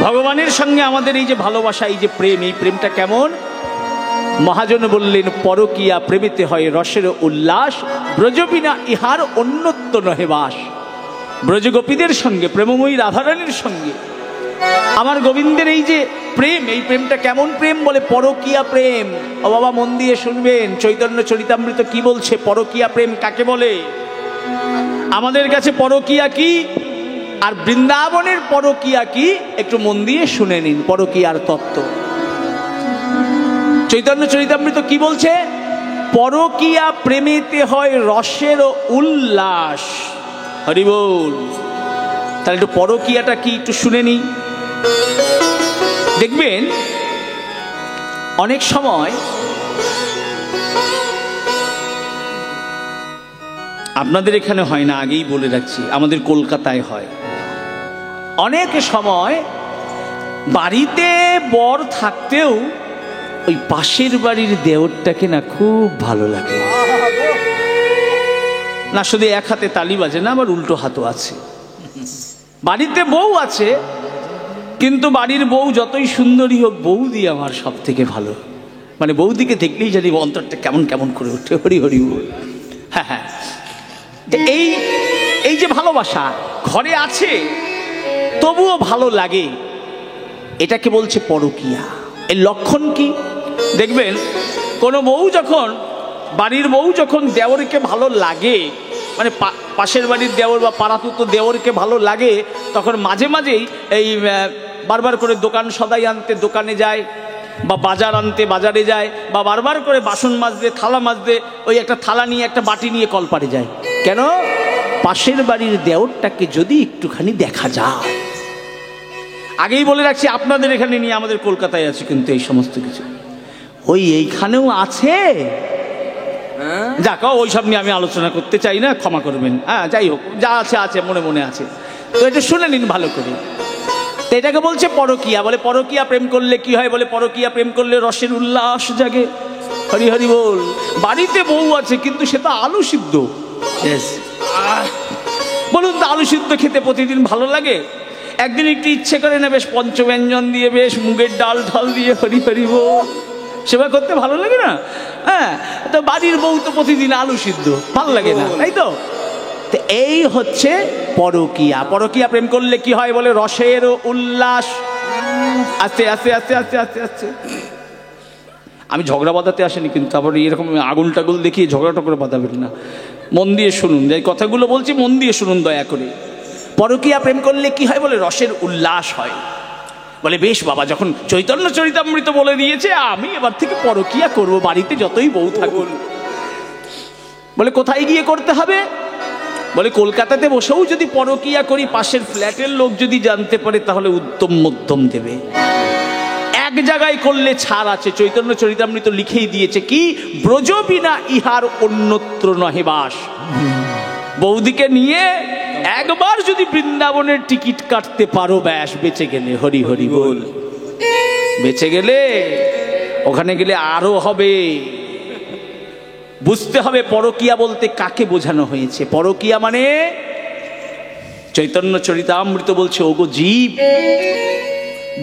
ভগবানের সঙ্গে আমাদের এই যে ভালোবাসা, এই যে প্রেম, এই প্রেমটা কেমন? মহাজন বললেন, পরকিয়া প্রেমেতে হয় রসের উল্লাস, ব্রজবিনা ইহার অন্যত্ব নহে বাস। ব্রজগোপীদের সঙ্গে, প্রেমময়ী রাধারানীর সঙ্গে আমার গোবিন্দের এই যে প্রেম, এই প্রেমটা কেমন প্রেম? বলে পরকিয়া প্রেম। ও বাবা, মন দিয়ে শুনবেন, চৈতন্য চরিতামৃত কি বলছে, পরকিয়া প্রেম কাকে বলে। আমাদের কাছে পরকিয়া কি আর বৃন্দাবনের পরকিয়া কি, একটু মন দিয়ে শুনে নিন পরকিয়ার তত্ত্ব। চৈতন্য চরিতামৃত কি বলছে? পরকিয়া প্রেমেতে হয় রসের উল্লাস। হরি বল। তাহলে একটু পরকিয়াটা কি একটু শুনে নি। দেখবেন অনেক সময় আপনাদের এখানে হয় না, আগেই বলে রাখছি, আমাদের কলকাতায় হয়। অনেক সময় বাড়িতে বর থাকতেও ওই পাশের বাড়ির দেওরটাকে না খুব ভালো লাগে না। শুধু এক হাতে তালি বাজে না, আবার উল্টো হাতও আছে। বাড়িতে বউ আছে, কিন্তু বাড়ির বউ যতই সুন্দরী হোক, বৌদি আমার সব থেকে ভালো। মানে বৌদিকে দেখলেই জানি অন্তরটা কেমন কেমন করে ওঠে। হরি হরি বল। হ্যাঁ হ্যাঁ, এই এই যে ভালোবাসা ঘরে আছে তবুও ভালো লাগে, এটাকে বলছে পরকিয়া। এর লক্ষণ কি? দেখবেন কোনো বউ যখন, বাড়ির বউ যখন দেওরকে ভালো লাগে, মানে পাশের বাড়ির দেওর বা পাড়াতুতো দেওরকে ভালো লাগে, তখন মাঝে মাঝেই এই বারবার করে দোকান সদাই আনতে দোকানে যায়, বা বাজার আনতে বাজারে যায়, বা বারবার করে বাসন মাজতে, থালা মাজতে ওই একটা থালা নিয়ে, একটা বাটি নিয়ে কলপারে যায়। কেন? পাশের বাড়ির দেওরটাকে যদি একটুখানি দেখা যায়। আগেই বলে রাখছি, আপনাদের এখানে নিয়ে, আমাদের কলকাতায় আছে কিন্তু এই সমস্ত কিছু, ওই এইখানেও আছে। যাক, ওই সব নিয়ে আমি আলোচনা করতে চাই না, ক্ষমা করবেন। হ্যাঁ, যাই হোক, যা আছে আছে, মনে মনে আছে। তো এটা শুনে নিন ভালো করে। তো এটাকে বলছে পরকিয়া। বলে পরকিয়া প্রেম করলে কি হয়? বলে পরকিয়া প্রেম করলে রসের উল্লাস জাগে। হরি হরি বল। বাড়িতে বউ আছে, কিন্তু সে তো আলু সিদ্ধ। বলুন তো, আলু সিদ্ধ খেতে প্রতিদিন ভালো লাগে? একদিন একটু ইচ্ছে করে না, বেশ পঞ্চব্যঞ্জন দিয়ে, বেশ মুগের ডাল ঢাল দিয়ে, হরি হরি বল, সেবা করতে ভালো লাগে না? হ্যাঁ, তো বাড়ির বউ তো প্রতিদিন আলু সিদ্ধ, ভালো লাগে না, তাই তো? এই হচ্ছে পরকিয়া। পরকিয়া প্রেম করলে কি হয়? বলে রসের উল্লাস। আস্তে আস্তে আস্তে আস্তে আস্তে আস্তে। আমি ঝগড়া বাঁধাতে আসিনি, কিন্তু তারপরে এরকম আগুন টাগুল দেখিয়ে ঝগড়া টগড়া বাঁধাবেন না। মন দিয়ে শুনুন, যে কথাগুলো বলছি মন দিয়ে শুনুন দয়া করে। পরকিয়া প্রেম করলে কি হয়? বলে রসের উল্লাস হয়। বলে বেশ বাবা, যখন চৈতন্য চরিতামৃত বলে দিয়েছে, আমি এবার থেকে পরকিয়া করব, বাড়িতে যতই বউ থাকুন। বলে কোথায় গিয়ে করতে হবে? বলে কলকাতাতে বসেও যদি পরকিয়া করি, পাশের ফ্ল্যাটের লোক যদি জানতে পারে, তাহলে উত্তম মধ্যম দেবে। এক জায়গায় করলে ছাড় আছে, চৈতন্য চরিতামৃত লিখেই দিয়েছে কি? ব্রজবিনা ইহার অন্যত্র নহে বাস। বৌদিকে নিয়ে একবার যদি বৃন্দাবনের টিকিট কাটতে পারো, ব্যাস বেঁচে গেলে। হরি হরি বল। বেঁচে গেলে ওখানে গেলে আরো হবে। বুঝতে হবে পরকিয়া বলতে কাকে বোঝানো হয়েছে। পরকিয়া মানে চৈতন্য চরিতামৃত বলছে, ওগো জীব,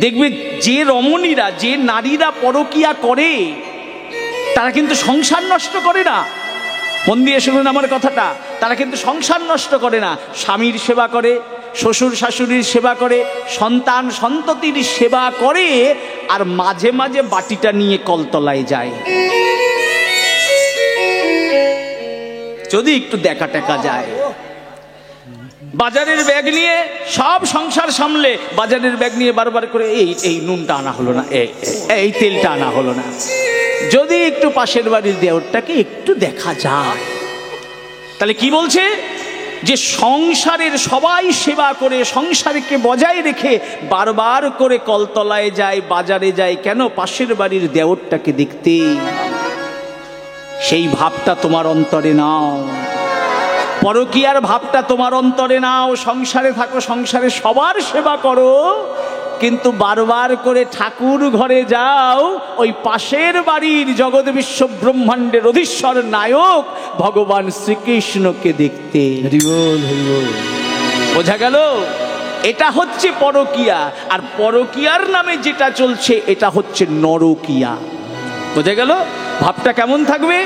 দেখবে যে রমণীরা, যে নারীরা পরকিয়া করে, তারা কিন্তু সংসার নষ্ট করে না। মন দিয়ে শুনুন আমার কথাটা। তারা কিন্তু সংসার নষ্ট করে না, স্বামীর সেবা করে, শ্বশুর শাশুড়ির সেবা করে, সন্তান সন্ততির সেবা করে, আর মাঝে মাঝে বাটিটা নিয়ে কলতলায় যায়। যদি একটু দেখা টেকা যায়, বাজারের ব্যাগ নিয়ে সব সংসার সামলে, বাজারের ব্যাগ নিয়ে বারবার করে এই নুনটা আনা হলো না, এই তেলটা আনা হলো না। যদি একটু পাশের বাড়ির দেওরটাকে একটু দেখা যায়, তাহলে কি বলছে? যে সংসারের সবাই সেবা করে, সংসারকে বজায় রেখে বারবার করে কলতলায় যায়, বাজারে যায়, কেন? পাশের বাড়ির দেওরটাকে দেখতে। সেই ভাবটা তোমার অন্তরে নাও, পরকিয়ার ভাবটা তোমার অন্তরে নাও। সংসারে থাকো, সংসারে সবার সেবা করো, কিন্তু বারবার করে ঠাকুর ঘরে যাও ওই পাশের বাড়ির জগৎ বিশ্ব ব্রহ্মাণ্ডের অধীশ্বর নায়ক ভগবান শ্রীকৃষ্ণকে দেখতে। বোঝা গেল? এটা হচ্ছে পরকীয়া, আর পরকীয়ার নামে যেটা চলছে এটা হচ্ছে নরকীয়া। বোঝা গেল? ভাবটা কেমন থাকবে?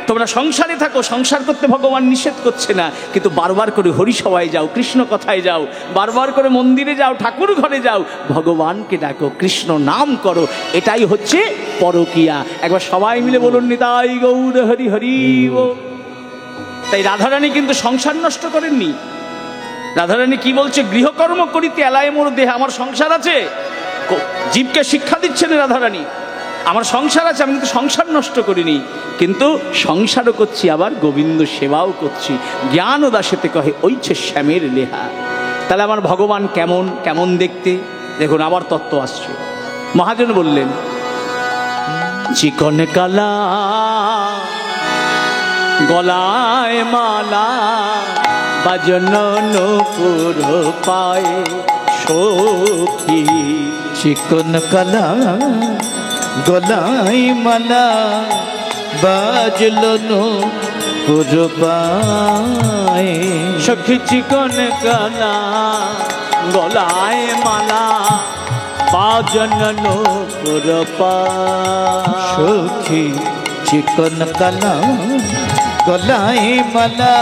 তোমরা সংসারে থাকো, সংসার করতে ভগবান নিষেধ করছে না, কিন্তু বারবার করে হরিসভায় যাও, কৃষ্ণ কথায় যাও, বারবার করে মন্দিরে যাও, ঠাকুর ঘরে যাও, ভগবানকে ডাকো, কৃষ্ণ নাম করো, এটাই হচ্ছে পরকীয়া। একবার সবাই মিলে বলুন নিতাই গৌর হরি হরি বল। তাই রাধারানী কিন্তু সংসার নষ্ট করেননি। রাধারানী কি বলছে? গৃহকর্ম করিতে এলায় মোর দেহ। আমার সংসার আছে, জীবকে শিক্ষা দিচ্ছেন রাধারানী, আমার সংসার আছে, আমি কিন্তু সংসার নষ্ট করিনি, কিন্তু সংসারও করছি, আবার গোবিন্দ সেবাও করছি। জ্ঞান ও দাসেতে কহে ওইছে শ্যামের লেহা। তাহলে আমার ভগবান কেমন কেমন দেখতে? দেখুন আবার তত্ত্ব আসছে। মহাজন বললেন চিকন কালা গলায় মালা বাজন নূপুর পায়ে সখী। চিকন কালা গলায় মালা বাজলো নূপুর পায়ে। সখী চিকন কালা গলায় মালা বাজন নূপুর পায়ে। সখী চিকন কালা গলায় মালা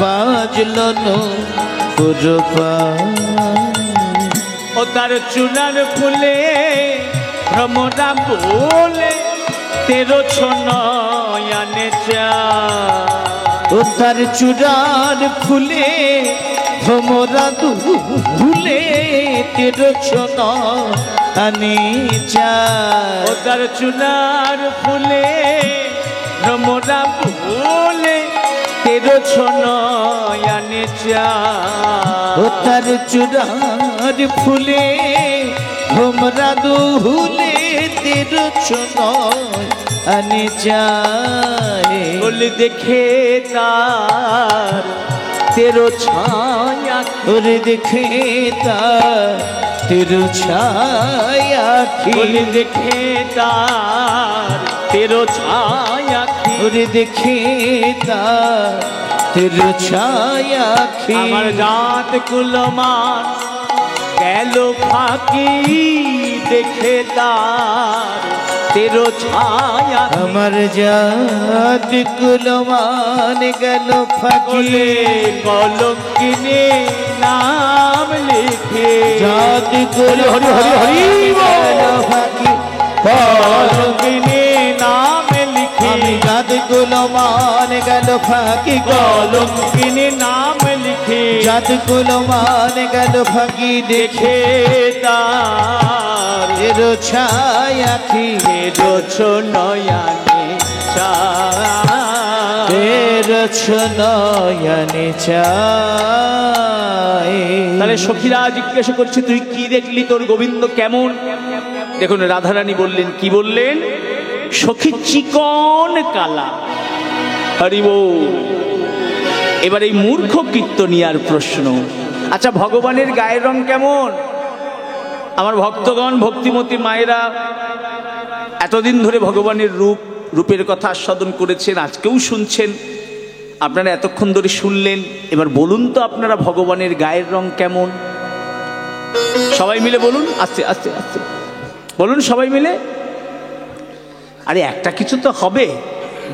বাজলো নূপুর পায়ে। ও তার চুনার ফুলে ভ্রমরা বলে তেরো ছনয়ানে চা। ও তার চূড়ার ফুলে ভ্রমরা দুলে তেরো ছনয়ানে চা। ও তার চুনার ফুলে ভ্রমরা বলে তেরো ছনয়ানে চা। ও তার চূড়ার ফুলে ভ্রমরা দুলে তেরো ছনয়ানে চা। বলে দেখে তার তেরো ছায়া, ওরে দেখে তার তেরো ছায়া। বলে দেখে তার তেরো ছায়া, ওরে দেখে তার তেরো ছায়া। আমার জাত কুলমান গেল ফাঁকি দেখে তার তেরো ছায়া। আমার জাত কুলমান গেল ফাঁকি কলঙ্কিনী নাম লিখে। জাত কুলমান গেল ফাঁকি কলঙ্কিনী নাম লিখে। আমি জাত কুলমান গেল ফাঁকি কলঙ্কিনী নাম লিখে। জাত কুলমান গেল ফাঁকি দেখে তার তেরো ছায়া। তেরো ছনয়ানে চা। তেরো ছনয়ানে চা। তাহলে সখীরা জিজ্ঞাসা করছে তুই কি দেখলি, তোর গোবিন্দ কেমন? দেখুন রাধারানী বললেন, কি বললেন? সখী চিকন কালা। হরি বল। এবার এই মূর্খ কীর্তনিয়ার প্রশ্ন, আচ্ছা ভগবানের গায়ের রং কেমন? আমার ভক্তগণ, ভক্তিমতী মায়েরা এতদিন ধরে ভগবানের রূপের কথা আস্বাদন করেছেন, আজকেও শুনছেন, আপনারা এতক্ষণ ধরে শুনলেন। এবার বলুন তো আপনারা ভগবানের গায়ের রং কেমন? সবাই মিলে বলুন, আস্তে আস্তে আস্তে বলুন সবাই মিলে। আরে একটা কিছু তো হবে,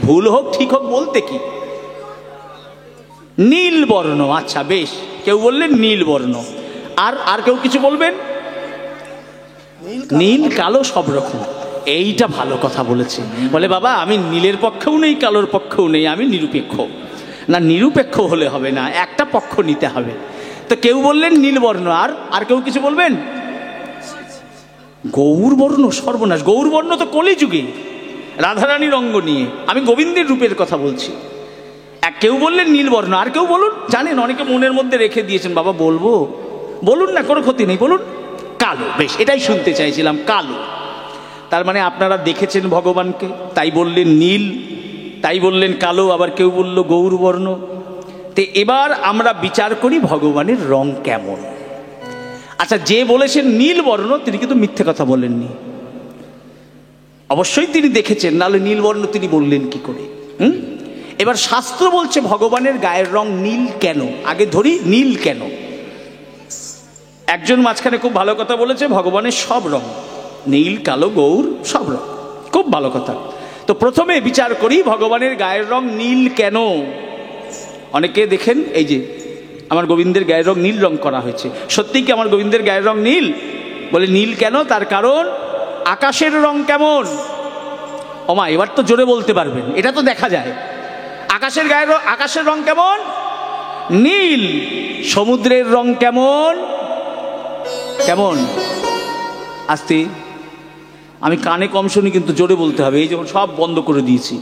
ভুল হোক ঠিক হোক বলতে কি। নীল বর্ণ। আচ্ছা বেশ, কেউ বললেন নীল বর্ণ, আর কেউ কিছু বলবেন? নীল কালো সব রকম। এইটা ভালো কথা বলেছে। বলে বাবা আমি নীলের পক্ষেও নেই, কালোর পক্ষেও নেই, আমি নিরপেক্ষ। না, নিরপেক্ষ হলে হবে না, একটা পক্ষ নিতে হবে। তো কেউ বললেন নীলবর্ণ, আর কেউ কিছু বলবেন? গৌরবর্ণ। সর্বনাশ, গৌরবর্ণ তো কলিযুগে রাধারানীর অঙ্গ নিয়ে, আমি গোবিন্দের রূপের কথা বলছি। কেউ বললেন নীলবর্ণ, আর কেউ বলুন। জানেন অনেকে মনের মধ্যে রেখে দিয়েছেন, বাবা বলবো, বলুন না, কোনো ক্ষতি নেই, বলুন। কালো। বেশ, এটাই শুনতে চাইছিলাম, কালো। তার মানে আপনারা দেখেছেন ভগবানকে, তাই বললেন নীল, তাই বললেন কালো, আবার কেউ বলল গৌরবর্ণ। তো এবার আমরা বিচার করি ভগবানের রং কেমন। আচ্ছা, যে বলেছেন নীল বর্ণ তিনি কিন্তু মিথ্যে কথা বলেননি, অবশ্যই তিনি দেখেছেন, নাহলে নীল বর্ণ তিনি বললেন কি করে? এবার শাস্ত্র বলছে ভগবানের গায়ের রং নীল কেন। আগে ধরি নীল কেন। একজন মাঝখানে খুব ভালো কথা বলেছে, ভগবানের সব রং, নীল কালো গৌর সব রং, খুব ভালো কথা। তো প্রথমে বিচার করি ভগবানের গায়ের রং নীল কেন। অনেকে দেখেন এই যে আমার গোবিন্দের গায়ের রং নীল রং করা হয়েছে, সত্যি কি আমার গোবিন্দের গায়ের রং নীল? বলে নীল কেন, তার কারণ আকাশের রং কেমন। ওমা এবার তো জোরে বলতে পারবেন, এটা তো দেখা যায়। আকাশের রং কেমন? নীল। সমুদ্রের রং কেমন? কেমন? আস্তে, আমি কানে কম শুনি কিন্তু জোরে বলতে হবে, এই যখন সব বন্ধ করে দিয়েছি।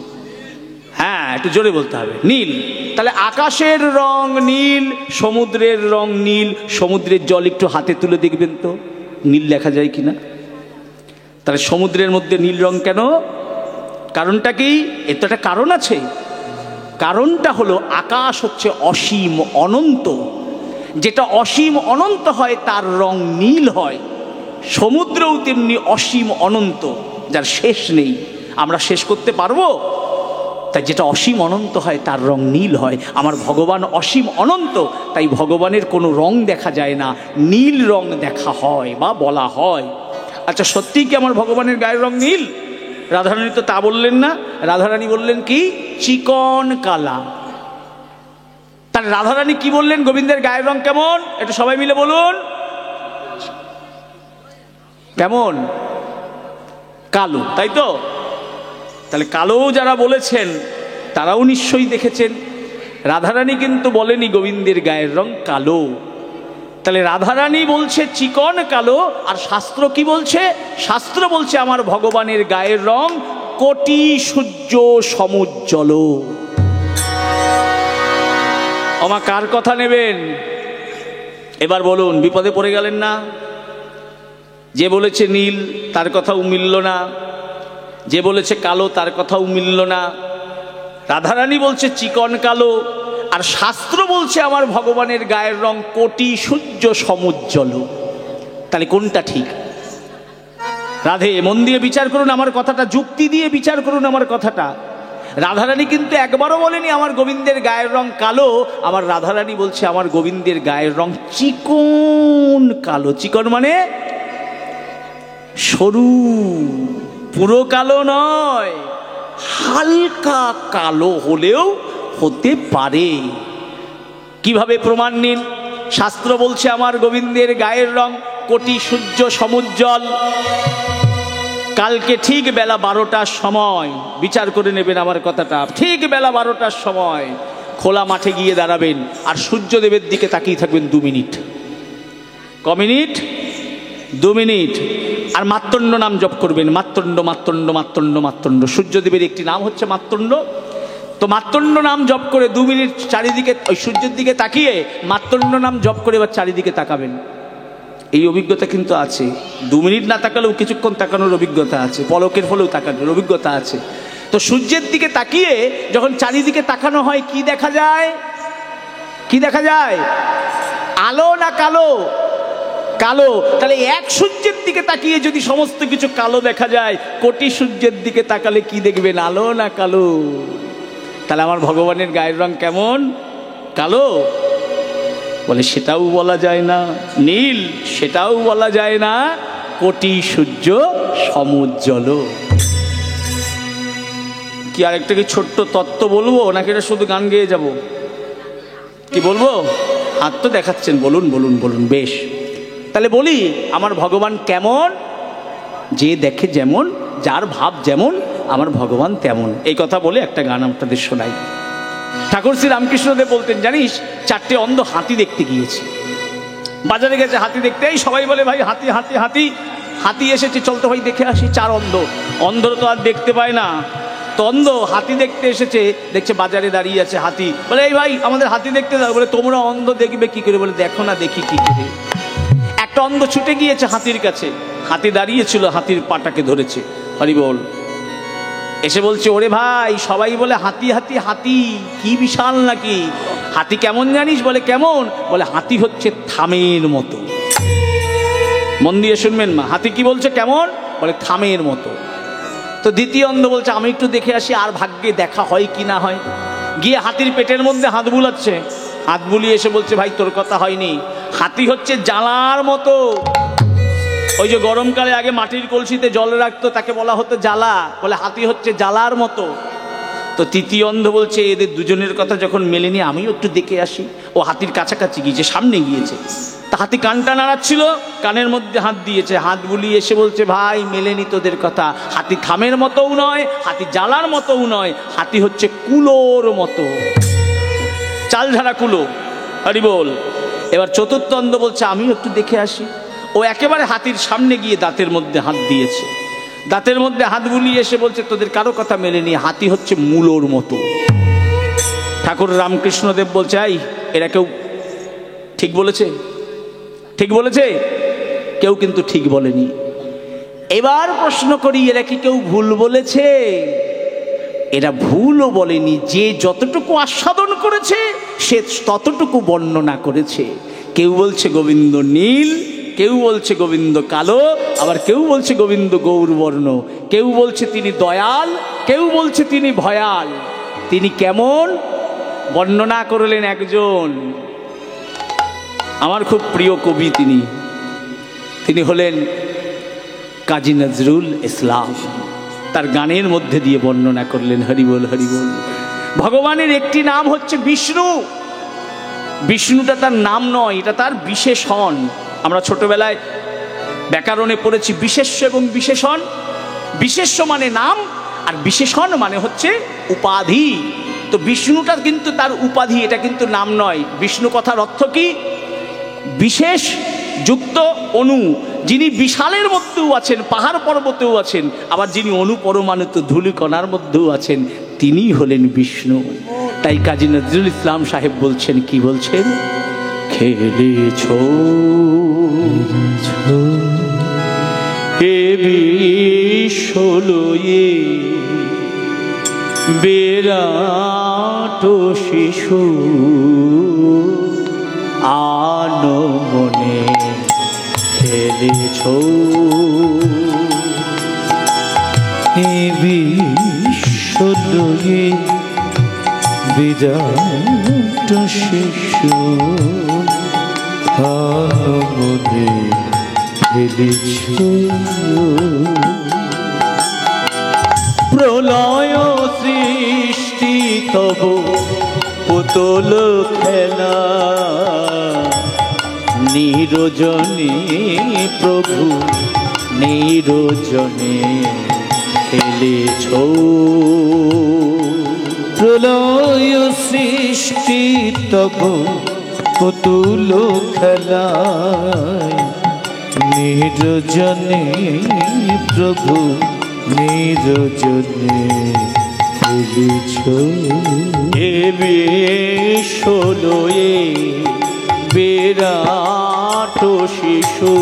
হ্যাঁ একটু জোরে বলতে হবে, নীল। তাহলে আকাশের রং নীল, সমুদ্রের রং নীল। সমুদ্রের জল একটু হাতে তুলে দেখবেন তো নীল দেখা যায় কিনা। তাহলে সমুদ্রের মধ্যে নীল রং কেন? কারণটা কি? এর তো একটা কারণ আছে। কারণটা হলো আকাশ হচ্ছে অসীম অনন্ত, যেটা অসীম অনন্ত হয় তার রং নীল হয়। সমুদ্রও তেমনি অসীম অনন্ত, যার শেষ নেই। আমরা শেষ করতে পারবো? তাই যেটা অসীম অনন্ত হয় তার রং নীল হয়। আমার ভগবান অসীম অনন্ত, তাই ভগবানের কোনো রং দেখা যায় না, নীল রং দেখা হয় বা বলা হয়। আচ্ছা সত্যিই কি আমার ভগবানের গায়ের রং নীল? রাধারানী তো তা বললেন না, রাধারানী বললেন কি? চিকন কালা। তাহলে রাধারানী কি বললেন গোবিন্দের গায়ের রং কেমন? একটু সবাই মিলে বলুন। কেমন? কালো, তাই তো? তাহলে কালো যারা বলেছেন তারাও নিশ্চয়ই দেখেছেন। রাধারানী কিন্তু বলেনি গোবিন্দের গায়ের রং কালো। তাহলে রাধারানী বলছে চিকন কালো, আর শাস্ত্র কি বলছে? শাস্ত্র বলছে আমার ভগবানের গায়ের রং কোটি সূর্য সমুজ্জ্বল। আমা কার কথা নেবেন এবার বলুন? বিপদে পড়ে গেলেন না? যে বলেছে নীল তার কথাও মিলল না, যে বলেছে কালো তার কথাও মিলল না। রাধারানী বলছে চিকন কালো, আর শাস্ত্র বলছে আমার ভগবানের গায়ের রং কোটি সূর্য সমুজ্জ্বল। তাহলে কোনটা ঠিক? রাধে মন দিয়ে বিচার করুন আমার কথাটা, যুক্তি দিয়ে বিচার করুন আমার কথাটা। রাধারানী কিন্তু একবারও বলেনি আমার গোবিন্দের গায়ের রং কালো। আমার রাধারানী বলছে আমার গোবিন্দের গায়ের রং চিকন কালো। চিকন মানে সরু, পুরো কালো নয়, হালকা কালো হলেও হতে পারে। কিভাবে প্রমাণ নিন? শাস্ত্র বলছে আমার গোবিন্দের গায়ের রং কোটি সূর্য সমুজ্জ্বল। কালকে ঠিক বেলা 12টার সময় বিচার করে নেবেন আমার কথাটা। ঠিক বেলা 12টার সময় খোলা মাঠে গিয়ে দাঁড়াবেন, আর সূর্যদেবের দিকে তাকিয়ে থাকবেন 2 মিনিট। ক মিনিট? 2 মিনিট। আর মার্তণ্ড নাম জপ করবেন, মার্তণ্ড মার্তণ্ড মার্তণ্ড মার্তণ্ড। সূর্যদেবের একটি নাম হচ্ছে মার্তণ্ড। তো মার্তণ্ড নাম জপ করে 2 মিনিট চারিদিকে ওই সূর্যের দিকে তাকিয়ে মার্তণ্ড নাম জপ করে এবার চারিদিকে তাকাবেন। এই অভিজ্ঞতা কিন্তু আছে। 2 মিনিট না তাকালেও কিছুক্ষণ তাকানোর অভিজ্ঞতা আছে, পলকের ফলেও তাকানোর অভিজ্ঞতা আছে। তো সূর্যের দিকে তাকিয়ে যখন চারিদিকে তাকানো হয় কি দেখা যায়? কি দেখা যায়? আলো না কালো? কালো। তাহলে এক সূর্যের দিকে তাকিয়ে যদি সমস্ত কিছু কালো দেখা যায়, কোটি সূর্যের দিকে তাকালে কি দেখবেন? আলো না কালো? তাহলে আমার ভগবানের গায়ের রং কেমন? কালো? বলে সেটাও বলা যায় না। নীল? সেটাও বলা যায় না। কোটি সূর্য সমুজ্জ্বল। কি আরেকটা কি ছোট্ট তত্ত্ব বলবো, নাকি এটা শুধু গান গেয়ে যাব? কি বলবো? হাত তো দেখাচ্ছেন, বলুন বলুন বলুন। বেশ, তাহলে বলি আমার ভগবান কেমন? যে দেখে যেমন, যার ভাব যেমন, আমার ভগবান তেমন। এই কথা বলে একটা গান আপনাদের শোনাই। ঠাকুর শ্রী রামকৃষ্ণদেব বলতেন, জানিস 4টে অন্ধ হাতি দেখতে গিয়েছে। বাজারে গেছে হাতি দেখতে, এই সবাই বলে ভাই হাতি হাতি হাতি, হাতি এসেছে, চলতে ভাই দেখে আসি। 4 অন্ধ, অন্ধর তো আর দেখতে পায় না। তো অন্ধ হাতি দেখতে এসেছে, দেখছে বাজারে দাঁড়িয়ে আছে হাতি। বলে এই ভাই আমাদের হাতি দেখতে দাও। বলে তোমরা অন্ধ দেখবে কি করে? বলে দেখো না দেখি কি করে। একটা অন্ধ ছুটে গিয়েছে হাতির কাছে, হাতি দাঁড়িয়েছিল, হাতির পাটাকে ধরেছে। হরি বল। এসে বলছে ওরে ভাই সবাই বলে হাতি হাতি হাতি, কি বিশাল নাকি? হাতি কেমন জানিস? বলে কেমন? বলে হাতি হচ্ছে থামের মতো। মন দিয়ে শুনবেন মা, হাতি কি বলছে কেমন? বলে থামের মতো। তো দ্বিতীয় অন্ধ বলছে আমি একটু দেখে আসি, আর ভাগ্যে দেখা হয় কি না হয়। গিয়ে হাতির পেটের মধ্যে হাত বুলাচ্ছে, হাত বুলিয়ে এসে বলছে, ভাই তোর কথা হয়নি, হাতি হচ্ছে জ্বালার মতো। ওই যে গরমকালে আগে মাটির কলসিতে জল রাখতো, তাকে বলা হতো জ্বালা, বলে হাতি হচ্ছে জ্বালার মতো। তো তৃতীয় অন্ধ বলছে, এদের দুজনের কথা যখন মেলেনি, আমিও একটু দেখে আসি। ও হাতির কাছাকাছি গিয়েছে, সামনে গিয়েছে, তা হাতি কানটা নাড়াচ্ছিল, কানের মধ্যে হাত দিয়েছে, হাত বুলিয়ে এসে বলছে, ভাই মেলেনি তোদের কথা, হাতি থামের মতোও নয়, হাতি জ্বালার মতোও নয়, হাতি হচ্ছে কুলোর মতো, চালঝাড়া কুলো। হরি বল। এবার চতুর্থ অন্ধ বলছে, আমিও একটু দেখে আসি। ও একেবারে হাতির সামনে গিয়ে দাঁতের মধ্যে হাত দিয়েছে, দাঁতের মধ্যে হাত বুলিয়ে এসে বলছে, তোদের কারো কথা মেলেনি, হাতি হচ্ছে মূলোর মতো। ঠাকুর রামকৃষ্ণদেব বলছে, এই এরা কেউ ঠিক বলেছে? ঠিক বলেছে? কেউ কিন্তু ঠিক বলেনি। এবার প্রশ্ন করি, এরা কি কেউ ভুল বলেছে? এরা ভুলও বলেনি, যে যতটুকু আস্বাদন করেছে সে ততটুকু বর্ণনা করেছে। কেউ বলছে গোবিন্দ নীল, কেউ বলছে গোবিন্দ কালো, আবার কেউ বলছে গোবিন্দ গৌরবর্ণ, কেউ বলছে তিনি দয়াল, কেউ বলছে তিনি ভয়াল। তিনি কেমন বর্ণনা করলেন একজন আমার খুব প্রিয় কবি, তিনি হলেন কাজী নজরুল ইসলাম। তার গানের মধ্যে দিয়ে বর্ণনা করলেন, হরিবল হরিবল। ভগবানের একটি নাম হচ্ছে বিষ্ণু। বিষ্ণুটা তার নাম নয়, এটা তার বিশেষণ। আমরা ছোটবেলায় ব্যাকরণে পড়েছি বিশেষ্য এবং বিশেষণ। বিশেষ্য মানে নাম, আর বিশেষণ মানে হচ্ছে উপাধি। তো বিষ্ণুটা কিন্তু তার উপাধি, এটা কিন্তু নাম নয়। বিষ্ণু কথার অর্থ কি? বিশেষ যুক্ত অনু, যিনি বিশালের মধ্যেও আছেন, পাহাড় পর্বতেও আছেন, আবার যিনি অনুপরমাণুত ধূলিকণার মধ্যেও আছেন, তিনিই হলেন বিষ্ণু। তাই কাজী নজরুল ইসলাম সাহেব বলছেন, কি বলছেন? খেলেছ হে বিশ্বলয়ে বিরাট শিশু, আনো মনে খেলেছ হে বিশ্বলয়ে বিরাট শিশু, আনো মনে খেলেছ। প্রলয় সৃষ্টি তব পুতুল খেলা, নিরজনে প্রভু নিরজনে খেলেছ। প্রলয় সৃষ্টি তব পুতুল খেলায়, নিরজনে প্রভু নিরজনে খেলেছ। এ বিশ্বলয়ে বিরাট শিশু,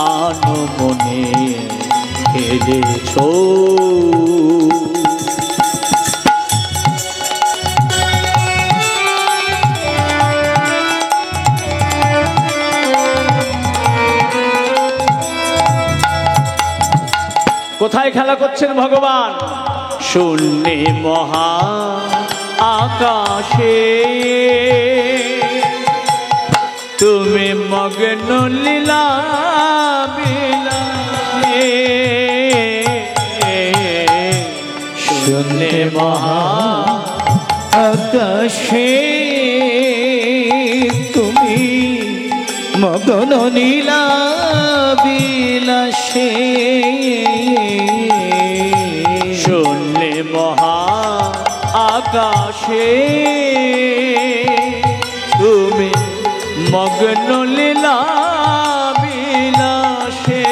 আনো মনে খেলেছ। কোথায় খেলা করছেন ভগবান? শূন্যে মহা আকাশে তুমি মগ্ন লীলা বিলাসে। শূন্যে মহা আকাশে তুমি মগন নীলা বিলাসে। শূন্যে মহা আকাশে তুমি মগ্ন লীলা বিলাসে।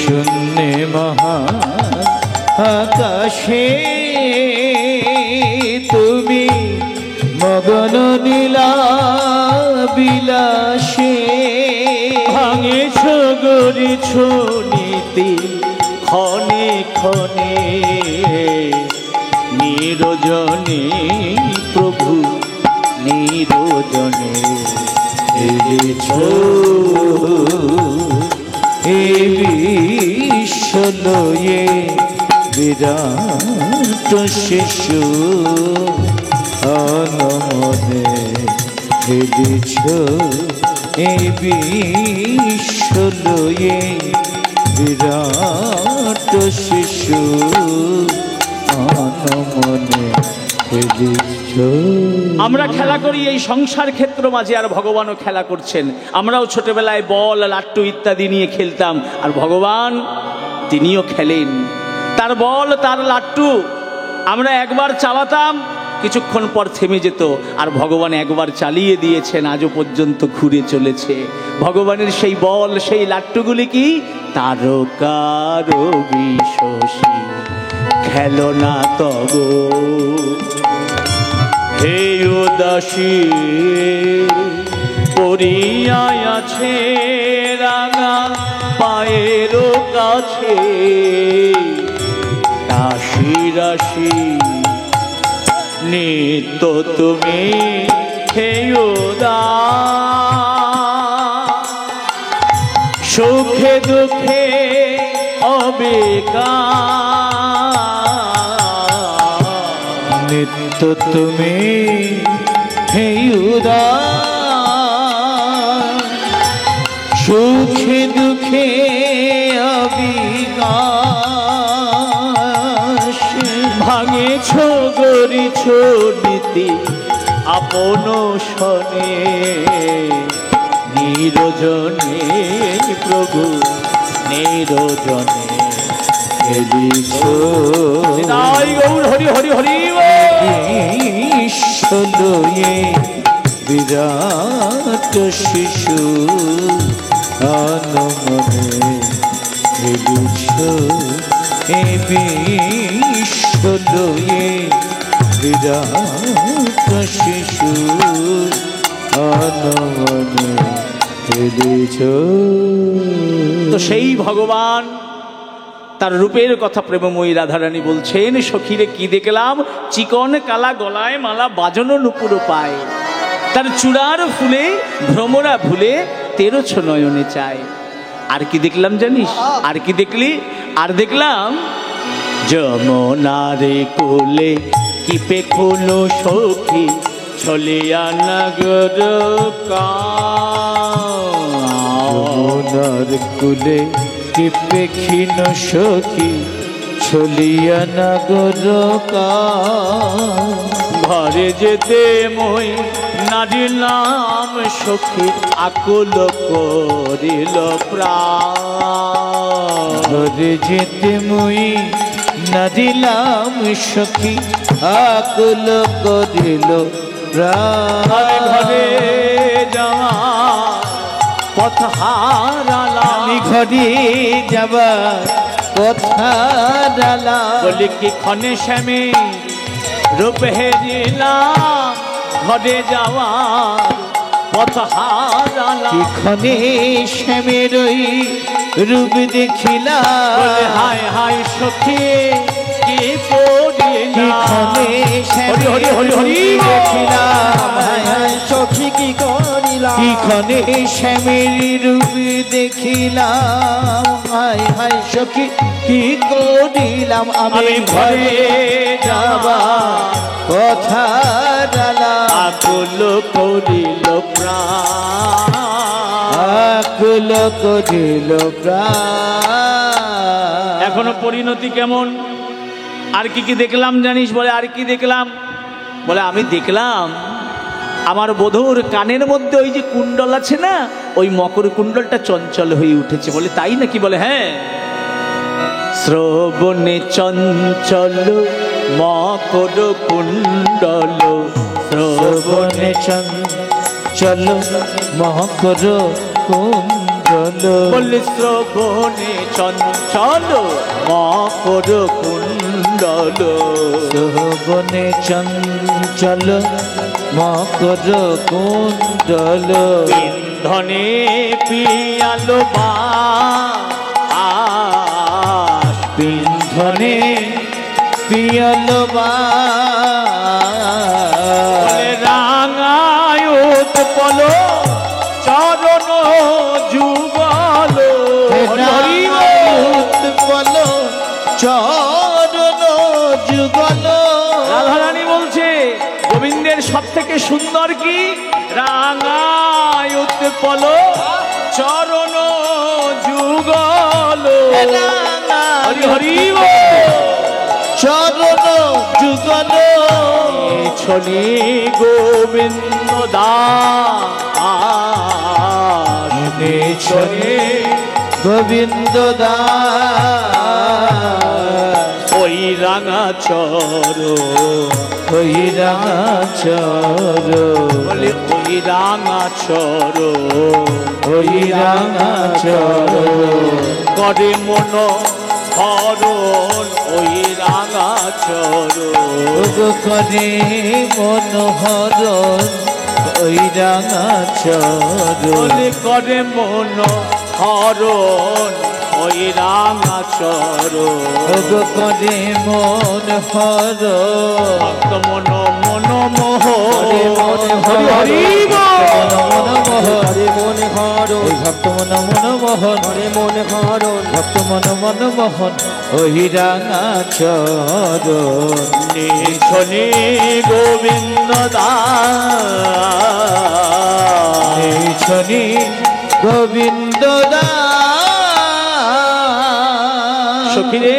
শূন্যে মহা আকাশে তুমি মগন নীলা বিলাসে। ভাঙেছ গড়েছ নীতি ক্ষণে ক্ষণে, নিরজনে প্রভু নিরজনে খেলেছ। এ বিশ্বলয়ে বিরাট শিশু অনমনে খেলিছ এই বিশ্ব লয়ে বিরাট শিশু অনমনে খেলিছ। আমরা খেলা করি এই সংসার ক্ষেত্র মাঝে, আর ভগবানও খেলা করছেন। আমরাও ছোটবেলায় বল লাট্টু ইত্যাদি নিয়ে খেলতাম, আর ভগবান তিনিও খেলেন। তার বল তার লাট্টু আমরা একবার চালাতাম, কিছুক্ষণ পর থেমে যেত, আর ভগবান একবার চালিয়ে দিয়েছেন, আজও পর্যন্ত ঘুরে চলেছে। ভগবানের সেই বল সেই লাট্টুগুলি কি? তারকার বিশোষী খেলনা তব হে উদাসী পড়িয়ায় আছে রাঙা পায়ের কাছে রাশি রাশি নিত্য তুমি হে উদাস সুখে দুঃখে অবিকার নিত্য তুমি হে উদাস সুখে দুঃখে অবিকাশ ভাঙেছ গরিছ নীতি আপন শনে নিরজনে প্রভু নিরজনে খেলিছ তাই গৌর হরি হরি হরি বিশ্বলয়ে বিরাট শিশু অনমনে খেলিছ এ বিশ্বলয়ে বিরাট শিশু অনমনে খেলিছ। তো সেই ভগবান তার রূপের কথা প্রেমময়ী রাধারানী বলছেন, সখীরে কি দেখলাম, চিকন কালা গলায় মালা বাজনো নুপুর পায়, তার চূড়ার ফুলে ভ্রমরা ভুলে তেরোছ নয়নে চায়। আর কি দেখলাম জানিস? আর কি দেখলি? আর দেখলাম যমুনারে কোলে কি পেখনো সখী ছলিয়া নগর যমুনার কুলে টিপে ক্ষীণ সখী ছলিয়া নগর ঘরে যেতে মই নারিলাম সখী আকুল করিল প্রাণ। ঘরে যেতে মই নারিলাম সখী আকুল করিল প্রাণ। ঘরে যাওয়া পথ হারালাম, ঘরে যাবা কথা ডালা বলি কি ক্ষণে শ্যামে রূপ হেরিলাম, ঘরে যাওয়ার পথ হারালাম। ক্ষণে শ্যামের রূপ দেখিলাম, হায় হায় সখী কি পড়িলাম, ক্ষণে হরি হরি হরি হরি দেখিলাম, সখী কি করিলাম, ক্ষণে শ্যামের রূপ দেখিলাম, হায় হায় সখী কি করিলাম আমি আমি ঘরে যাবা কথা ডালা আকুল করিল প্রাণ। আকুল করিল প্রাণ। এখনো পরিণতি কেমন? আর কি কি দেখলাম জানিস? বলে আর কি দেখলাম? বলে আমি দেখলাম আমার বধূর কানের মধ্যে ওই যে কুণ্ডল আছে না, ওই মকর কুণ্ডলটা চঞ্চল হয়ে উঠেছে। বলে তাই নাকি? বলে হ্যাঁ, শ্রবণে চঞ্চল মকর কুণ্ডল, শ্রবণে চঞ্চল মকর কুণ্ডল, বলে শ্রবণে চঞ্চল মকর কুণ্ডল, শ্রবণে চঞ্চল মকর কুণ্ডল, ইন্ধনে পিয়ালো বাস, বিন্ধনে পিয়ল বলে রাঙায় উৎপল চরণ যুগল, উৎপল চরণ যুগল রাধারানী বলছে গোবিন্দের সব থেকে সুন্দর কি? রাঙায় উৎপল চরণ যুগল। হরি হরি চরণ যুগল ছনি গোবিন্দ দাস ছনি গোবিন্দ দাস ওই রাঙা চর ওই রাঙাচর বলে ওই রাঙা চর ওই রাঙাচর করে মন হরণ ওই রাঙা চর করে মনোহরণ ওই রাঙাচর বলে করে মন হরণ ওই রাঙা চর করে মন হর ভক্ত মন মন মোহ হরে মন হর হরি হরে মনে হর ভক্ত মন মনমোহন হরে মনে হর ভক্ত মন মনমোহন ওই রাঙাচর নিছনে গোবিন্দ দাস ছনি গোবিন্দ দাস সখীরে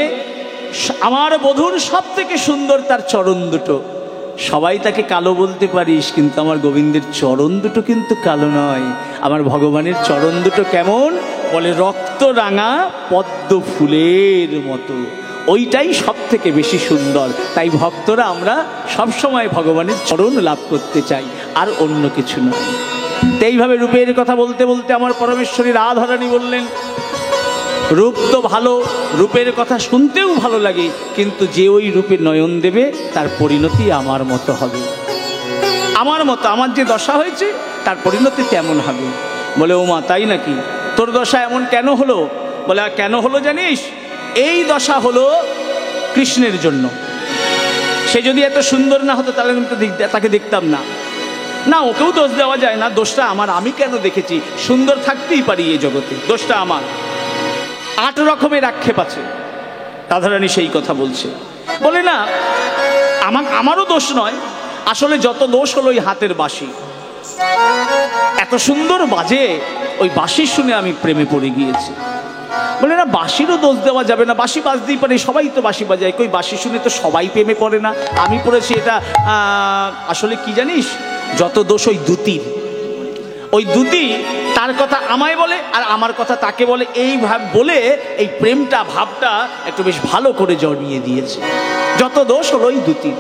আমার বধূর সব থেকে সুন্দর তার চরণ দুটো। সবাই তাকে কালো বলতে পারিস, কিন্তু আমার গোবিন্দের চরণ দুটো কিন্তু কালো নয়। আমার ভগবানের চরণ দুটো কেমন? বলে রক্ত রাঙা পদ্ম ফুলের মতো। ওইটাই সব থেকে বেশি সুন্দর। তাই ভক্তরা আমরা সবসময় ভগবানের চরণ লাভ করতে চাই, আর অন্য কিছু নয়। তো এইভাবে রূপের কথা বলতে বলতে আমার পরমেশ্বরী রাধারানী বললেন, রূপ তো ভালো, রূপের কথা শুনতেও ভালো লাগে, কিন্তু যে ওই রূপে নয়ন দেবে তার পরিণতি আমার মতো হবে। আমার মতো, আমার যে দশা হয়েছে তার পরিণতি তেমন হবে। বলে ও মা তাই নাকি? তোর দশা এমন কেন হলো? বলে কেন হলো জানিস? এই দশা হলো কৃষ্ণের জন্য। সে যদি এত সুন্দর না হতো তাহলে আমি তো তাকে দেখতাম না। না, ওকেও দোষ দেওয়া যায় না, দোষটা আমার। আমি কেন দেখেছি? সুন্দর থাকতেই পারি এই জগতে, দোষটা আমার। 8 রকমের আক্ষেপ আছে। রাধারানী সেই কথা বলছে। বলে না, আমারও দোষ নয়, আসলে যত দোষ হলো ওই হাতের বাঁশি। এত সুন্দর বাজে, ওই বাঁশি শুনে আমি প্রেমে পড়ে গিয়েছি। বলে না, বাঁশিরও দোষ দেওয়া যাবে না, বাঁশি বাজতেই পারে, সবাই তো বাঁশি বাজায়, কই বাঁশি শুনে তো সবাই প্রেমে পড়ে না। আমি পড়েছি এটা। আসলে কি জানিস, যত দোষ ওই দুতির। ওই দুতি তার কথা আমায় বলে আর আমার কথা তাকে বলে, এই ভাব বলে এই প্রেমটা ভাবটা একটু বেশ ভালো করে জড়িয়ে দিয়েছে। যত দোষ হলো ওই দুতির।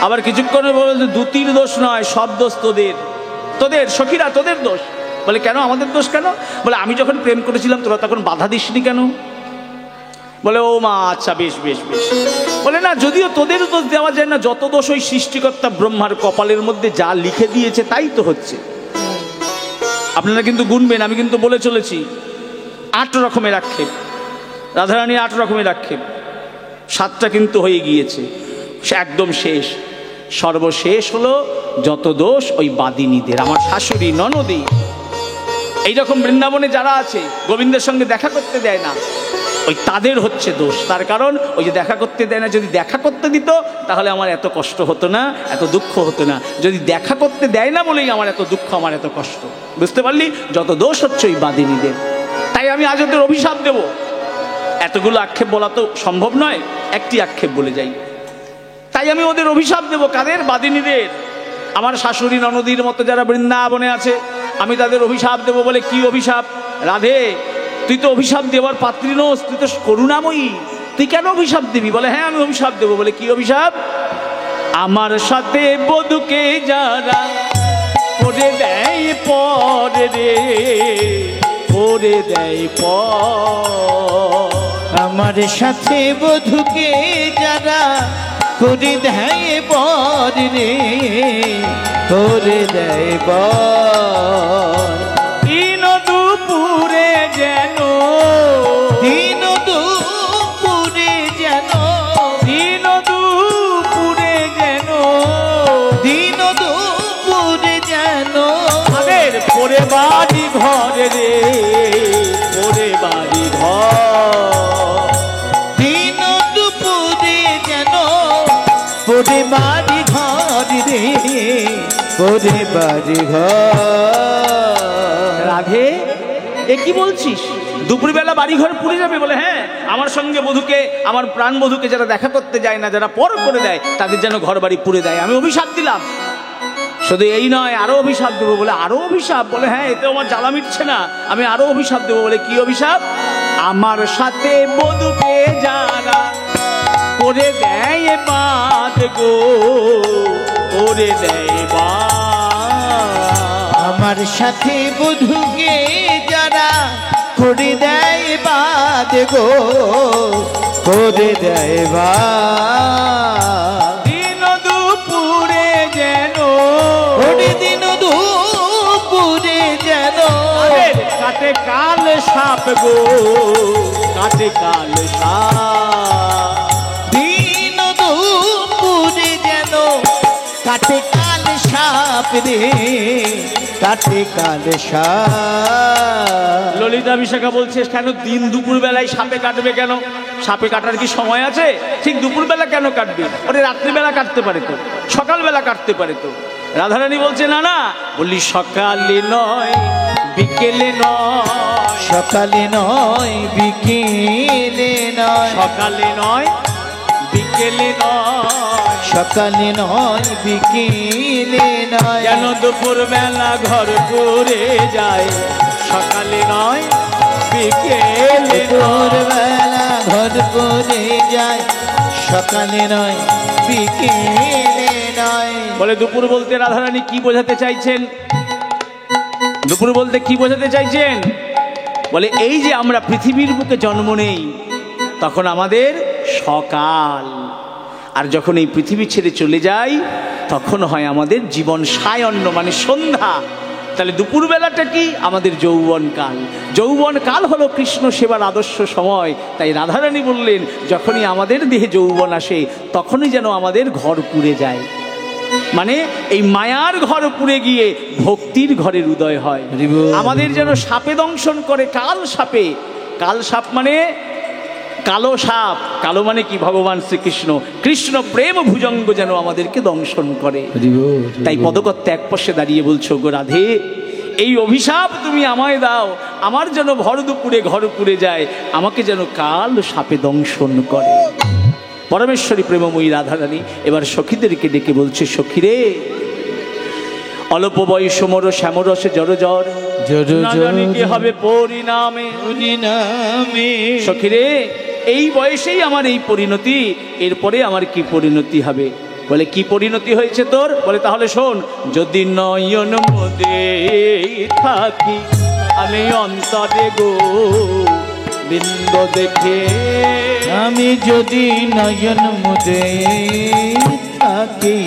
আবার কিছুক্ষণ বলে দুতির দোষ নয়, সব দোষ তোদের, তোদের সখীরা, তোদের দোষ। বলে কেন আমাদের দোষ কেন? বলে আমি যখন প্রেম করেছিলাম তোরা তখন বাধা দিসনি কেন? বলে ও মা আচ্ছা বেশ বেশ বেশ। বলে না, যদিও তোদের দোষ দেওয়া যায় না, যত দোষ ওই সৃষ্টিকর্তা ব্রহ্মার কপালের মধ্যে যা লিখে দিয়েছে তাই তো হচ্ছে। আপনারা কিন্তু গুনবেন, আমি কিন্তু বলে চলেছি 8 রকমের আক্ষেপ। রাধারানী 8 রকমের আক্ষেপ, 7টা কিন্তু হয়ে গিয়েছে, সে একদম শেষ। সর্বশেষ হলো যত দোষ ওই বাদিনীদের, আমার শাশুড়ি ননদী। এইরকম বৃন্দাবনে যারা আছে গোবিন্দের সঙ্গে দেখা করতে দেয় না, ওই তাদের হচ্ছে দোষ। তার কারণ ওই যে দেখা করতে দেয় না, যদি দেখা করতে দিত তাহলে আমার এত কষ্ট হতো না, এত দুঃখ হতো না। যদি দেখা করতে দেয় না বলেই আমার এত দুঃখ, আমার এত কষ্ট। বুঝতে পারলি? যত দোষ হচ্ছে ওই বাদিনীদের। তাই আমি আজ ওদের অভিশাপ দেব। এতগুলো আক্ষেপ বলা তো সম্ভব নয়, একটি আক্ষেপ বলে যাই। তাই আমি ওদের অভিশাপ দেব। কাদের? বাদিনীদের। আমার শাশুড়ি ননদীর মতো যারা বৃন্দাবনে আছে আমি তাদের অভিশাপ দেব। বলে কি অভিশাপ? রাধে, তুই তো অভিশাপ দেওয়ার পাত্রী নোস, তুই তো করুণাময়ী, তুই কেন অভিশাপ দিবি? বলে হ্যাঁ আমি অভিশাপ দেব। বলে কি অভিশাপ? আমার সাথে বধূকে যারা করে দেয় পর রে, করে দেয় পর। আমার সাথে বধূকে যারা করে দেয় বর রে, করে দেয় বর। দিন দুপুরে যেন, দিন দুপুরে যেন, দিন দুপুরে যেন, দিন দুপুরে যেন তাদের পরে বাড়ি ঘরে রে, পরে বাড়ি ঘর। দিন দুপুরে যেন বাড়ি ঘর রে, ওরে বাড়ি ঘর। রাধে এ কি বলছিস? দুপুরবেলা বাড়ি ঘর পুড়ে যাবে? বলে হ্যাঁ, আমার সঙ্গে বধূকে, আমার প্রাণ বধূকে যারা দেখা করতে যায় না, যারা পর করে দেয়, তাদের যেন ঘর বাড়ি পুড়ে দেয়। আমি অভিশাপ দিলাম। শুধু এই নয়, আরো অভিশাপ দেবো। বলে আরো অভিশাপ? বলে হ্যাঁ, এতে আমার জ্বালা মিটছে না, আমি আরো অভিশাপ দেবো। বলে কি অভিশাপ? আমার সাথে বধূকে যারা করে দেয় বাদ গো, করে দেয় বাদ। আমার সাথে বধূকে যারা করে দেয় বাদ গো, করে দেয় বাদ। দিন দুপুরে যেন, ওরে দিন দুপুরে যেন কাটে কাল সাপ গো, কাটে কাল সাপ। দিন দুপুরে যেন কাটে কাল সাপ রে, কাটে কাল সাপ। ললিতা বিশাখা বলছে কেন দিন দুপুর বেলায় সাপে কাটবে কেন? সাপে কাটার কি সময় আছে? ঠিক দুপুর বেলা কেন কাটবে? ওরে রাত্রিবেলা কাটতে পারে তো, সকালবেলা কাটতে পারে তো। রাধারানী বলছে না না, বললি সকালে নয় বিকেলে নয়, সকালে নয় বিকেলে নয়, সকালে নয় বিকেলে নয়, সকালে নয় বিকেলে নয়, যেন দুপুর বেলা ঘর করে যায়। সকালে নয় বিকেলে দুপুর বেলা ঘর করে যায়, সকালে নয় বিকেলে নয়। বলে দুপুর বলতে রাধারানী কি বোঝাতে চাইছেন? দুপুর বলতে কি বোঝাতে চাইছেন? বলে এই যে আমরা পৃথিবীর বুকে জন্ম নেই, তখন আমাদের সকাল, আর যখন এই পৃথিবী ছেড়ে চলে যাই তখন হয় আমাদের জীবন সায়ন্ন, মানে সন্ধ্যা। তাহলে দুপুরবেলাটা কি? আমাদের যৌবনকাল। যৌবনকাল হলো কৃষ্ণ সেবার আদর্শ সময়। তাই রাধারানী বললেন যখনই আমাদের দেহে যৌবন আসে তখনই যেন আমাদের ঘর পুড়ে যায়, মানে এই মায়ার ঘর পুড়ে গিয়ে ভক্তির ঘরের উদয় হয়। আমাদের যেন সাপে দংশন করে, কাল সাপে। কাল সাপ মানে কালো সাপ। কালো মানে কি? ভগবান শ্রীকৃষ্ণ। কৃষ্ণ প্রেম ভুজঙ্গ যেন আমাদেরকে দংশন করে। তাই পদকর্তা এক পাশে দাঁড়িয়ে বলছো, গো রাধে এই অভিশাপ তুমি আমায় দাও, আমার যেন ভর দুপুরে ঘর পুড়ে যায়, আমাকে যেন কাল সাপে দংশন করে। পরমেশ্বরী প্রেমময়ী রাধারানী এবার সখীদেরকে ডেকে বলছে, সখীরে অল্প বয়স মোর শ্যামরসে জড় জ্বর, না জানি কি হবে পরিণামে। সখীরে এই বয়সেই আমার এই পরিণতি, এরপরে আমার কি পরিণতি হবে? বলে কি পরিণতি হয়েছে তোর? বলে তাহলে শোন, যদি নয়ন মোদে থাকি আমি অন্তরে গো বিন্দ দেখে, আমি যদি নয়ন মুদে থাকি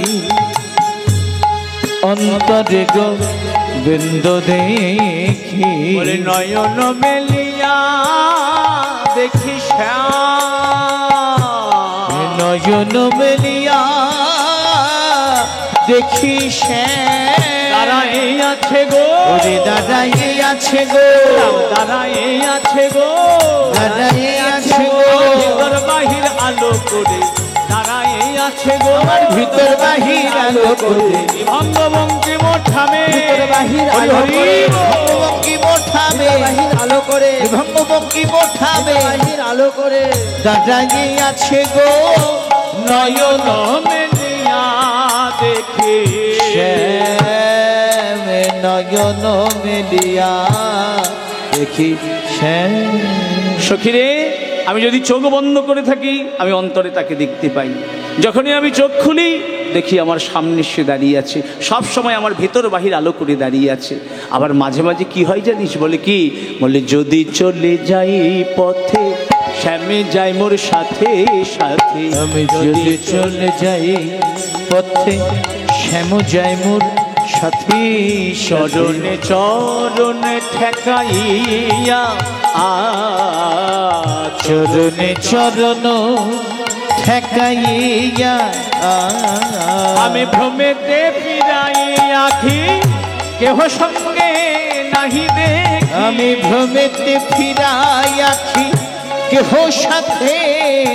অন্তরে গো বিন্দ দেখি, বলে নয়ন মেলিয়া দেখি শ্যাম, নয়ন মেলিয়া দেখি শ্যাম, দাঁড়াই আছে গো, ওরে দাদাই আছে গো, দাঁড়াই আছে গো, দাদাই আছে গো, ভিতর বাহির আলো করে দাঁড়াই আছে গো, ভিতর বাহির আলো করে ভঙ্গবঙ্কি মোঠামে, ভিতর বাহির আলো করে ভঙ্গবঙ্কি মোঠামে, বাহির আলো করে ভঙ্গবঙ্কি মোঠামে, বাহির আলো করে দাদাই আছে গো, নয়ন মেলিয়া দেখে শ্যাম, নয়ন মেলিয়া দেখি শ্যাম। সখীরে আমি যদি চোখ বন্ধ করে থাকি আমি অন্তরে তাকে দেখতে পাই, যখনই আমি চোখ খুলি দেখি আমার সামনে সে দাঁড়িয়ে আছে, সব সময় আমার ভেতর বাহির আলো করে দাঁড়িয়ে আছে। আবার মাঝে মাঝে কি হয় জানিস? বলে কি? বলে যদি চলে যাই পথে শ্যামে যাই মোর সাথে সাথে, আমি যদি চলে যাই পথে শ্যাম যাই মোর সাথী, চরণে চরণে ঠেকাইয়া চরণে চরণ ঠেকাইয়া আমি ভ্রমেতে ফিরাই আখি কেহ সঙ্গে নাহি দেখি, আমি ভ্রমেতে ফিরাই আছি কেহ সাথে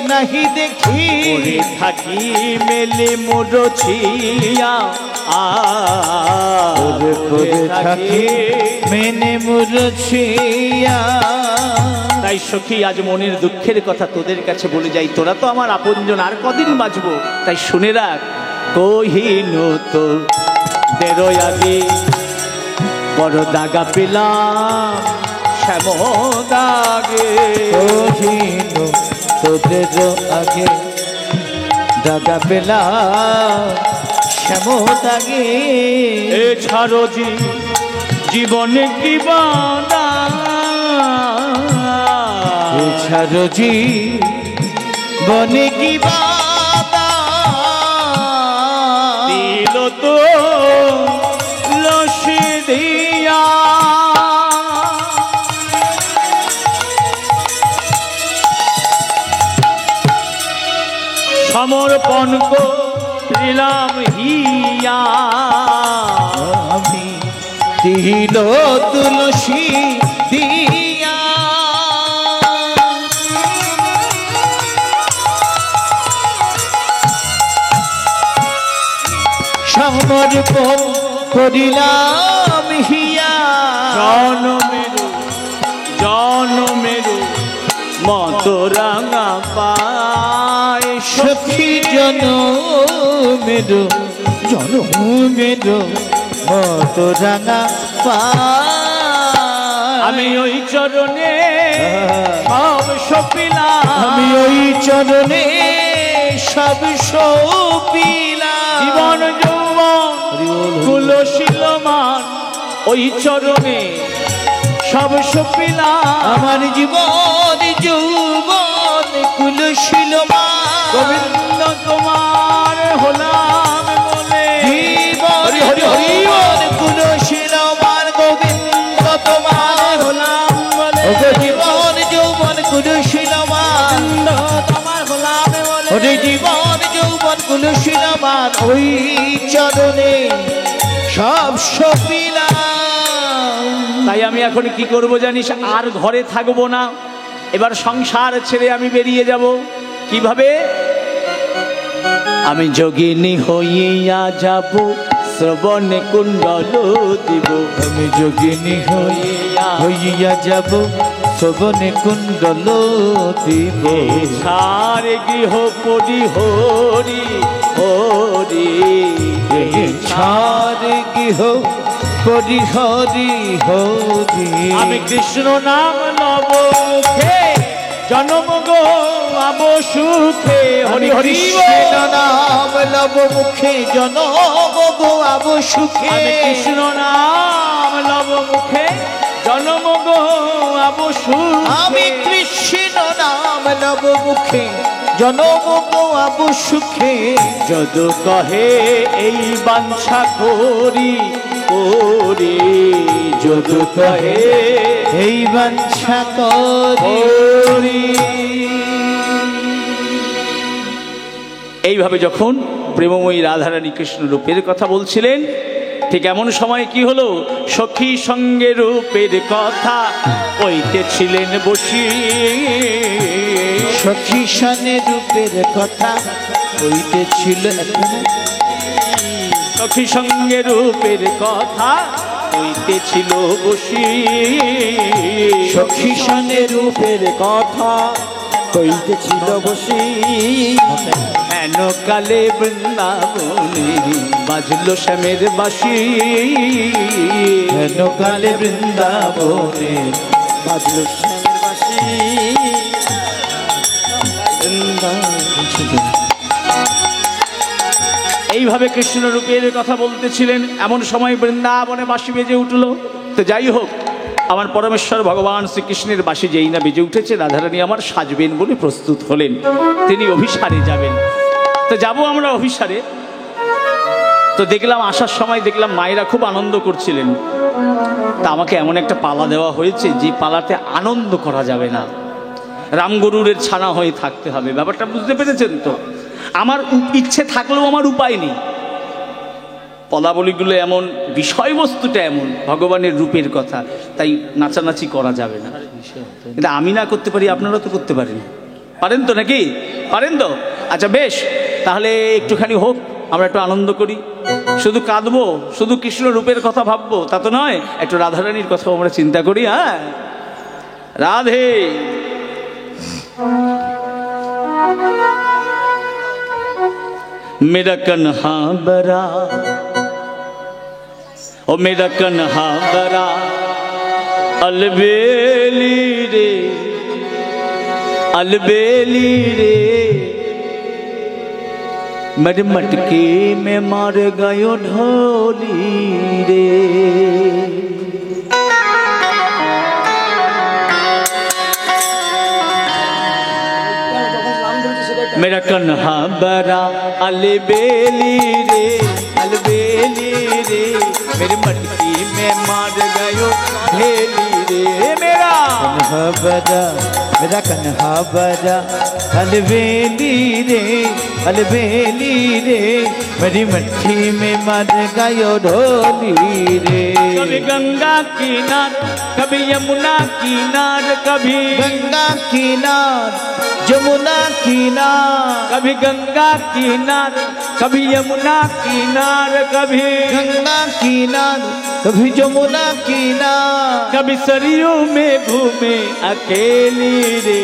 নাহি দেখি পড়ে থাকি মেলে মুরছিয়া পড়ে থাকি মেনে মুরছিয়া। তাই সখী আজ মনের দুঃখের কথা তোদের কাছে বলে যাই, তোরা তো আমার আপনজন, আর কদিন বাঁচবো, তাই শুনে রাখ। কহিন তো বেরোয় আগে বড় দাগা পেলাম শ্যাম দাগে। কহিন তোদের আগে দাগা পেলা শ্যাম দাগে। এ ছাড়ো জীবনে কি বাদা, ছাড়ো জীবনে কি বাদা। দিল তো লসে দিয়া সমর্পণ করিলাম হিয়া। আমি দিল তুলসী দিয়া সমর্পণ করিলাম হিয়া। জনমেরু মত রাঙা পায় সখী জনমেরু মত রাঙা পায়। আমি ওই চরণে সব সপিলাম, আমি ওই চরণে সব সপিলাম। জীবন যৌবন কুলশীলমান ওই চরণে সব সপিলাম। আমার জীবন যৌবন কুলশীলমান গোবিন্দ তোমার হলাম বলে জীবন যৌবন কুলশীলমান গোবিন্দ তোমার হলাম বলে ওগো জীবন যৌবন কুলশীলমান তোমার হলাম বলে ওরে জীবন যৌবন কুলশীলমান ওই চরণে সব সপিলাম। তাই আমি এখন কি করব জানিস, আর ঘরে থাকবো না, এবার সংসার ছেড়ে আমি বেরিয়ে যাব। কিভাবে? আমি যোগিনী হইয়া যাব, শ্রবণে কুণ্ডল দিব। আমি যোগিনী হইয়া যাব, শ্রবণে কুণ্ডল দিব। ছাড় গৃহ পরি হরি হরি, ছাড় গৃহ পরি হরি হরি। আমি কৃষ্ণ নাম নব মুখে জনম গো আব সুখে। হরি হরি কৃষ্ণ নাম লব মুখে জনম গো আব সুখে। আমি কৃষ্ণ নাম লব মুখে জনম গো আব সুখে। আমি কৃষ্ণ নাম লব মুখে জনম গো আব সুখে। যদ কহে এই বাঞ্ছা করি করি, যদ কহে এই বাঞ্ছা করি। এইভাবে যখন প্রেমময়ী রাধারানী কৃষ্ণ রূপের কথা বলছিলেন, ঠিক এমন সময় কি হলো, সখী সঙ্গে রূপের কথা কইতেছিলেন বসি। সখী সনে রূপের কথা কইতেছিল, সখী সঙ্গে রূপের কথা কইতেছিল বসি। সখী সনে রূপের কথা কইতেছিল বসি। হেন কালে বৃন্দাবনে বাজলো শ্যামের বাঁশি। হেন কালে বৃন্দাবনে বাজলো শ্যামের বাঁশি। এইভাবে কৃষ্ণ রূপের কথা বলতেছিলেন, এমন সময় বৃন্দাবনে বাঁশি বেজে উঠল। তো যাই হোক, আমার পরমেশ্বর ভগবান শ্রীকৃষ্ণের বাঁশি যেই না বেজে উঠেছে, রাধারানী আমার সাজবেন বলে প্রস্তুত হলেন, তিনি অভিসারে যাবেন। তো যাব আমরা অভিসারে। তো দেখলাম আসার সময় দেখলাম মায়েরা খুব আনন্দ করছিলেন। তা আমাকে এমন একটা পালা দেওয়া হয়েছে যে পালাতে আনন্দ করা যাবে না, রামগরুরের ছানা হয়ে থাকতে হবে। ব্যাপারটা বুঝতে পেরেছেন তো? আমার ইচ্ছে থাকলেও আমার উপায় নেই। পদাবলীগুলো এমন, বিষয়বস্তুটা এমন, ভগবানের রূপের কথা, তাই নাচানাচি করা যাবে না। কিন্তু আমি না করতে পারি, আপনারা তো করতে পারেন। পারেন তো নাকি? পারেন তো? আচ্ছা বেশ, তাহলে একটুখানি হোক, আমরা একটু আনন্দ করি। শুধু কাঁদবো, শুধু কৃষ্ণ রূপের কথা ভাববো তা তো নয়, একটু রাধারানীর কথাও আমরা চিন্তা করি। হ্যাঁ, রাধে। मेरा कन्हा बरा, ओ मेरा कन्हा बरा अलबेली रे, अलबेली रे, मेरे मटके में मार गयो ढोली रे। मेरा कन्हा बरा अलबेली रे, अलबेली रे, मेरे मटकी में मार गयो ढेली रे। मेरा कन्हा बरा, मेरा कन्हा बरा अलबेली रे, अलबेली रे, मेरी मट्ठी में मर गयो ढोली रे। कभी गंगा किनार, कभी यमुना किनार, कभी गंगा किनार, यमुना किनार, कभी गंगा किनार, कभी यमुना किनार, कभी गंगा किनार, कभी यमुना किनार, कभी सरयू में घूमे अकेली रे,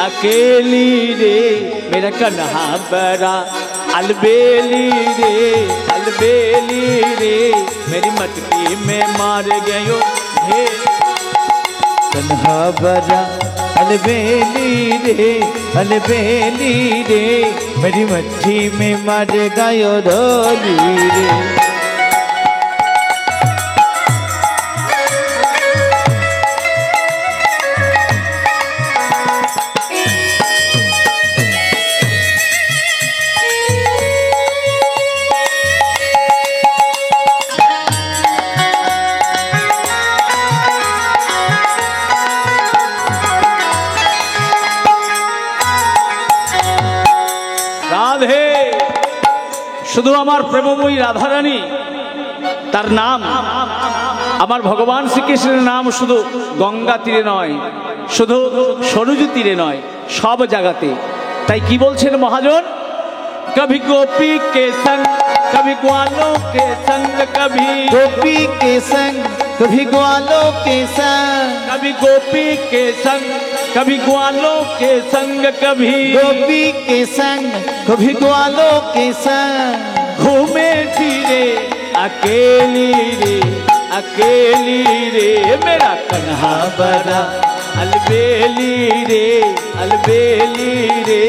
अकेली रे, मेरा कन्हा बरा अलबेली रे, अलबेली रे, मेरी मटकी में मार गयो ढेर। कन्हा बरा अलबेली रे, अलबेली रे, मेरी मट्ठी में मर गयो ढोली रे। রাধে, শুধু আমার প্রেমময়ী রাধারানী, তার নাম, আমার ভগবান শ্রীকৃষ্ণের নাম শুধু গঙ্গা তীরে নয়, শুধু সরযূ তীরে নয়, সব জায়গাতে। তাই কি বলছেন মহাজন? कभी गोपी के संग, कभी ग्वालों के संग, कभी गोपी के संग, कभी ग्वालों के संग, कभी गोपी के संग, कभी ग्वालों के संग, कभी गोपी के संग, कभी ग्वालों के संग, घूमे फिरे अकेली रे, अकेली रे, मेरा कन्हा बरा अलबेली रे, अलबेली रे,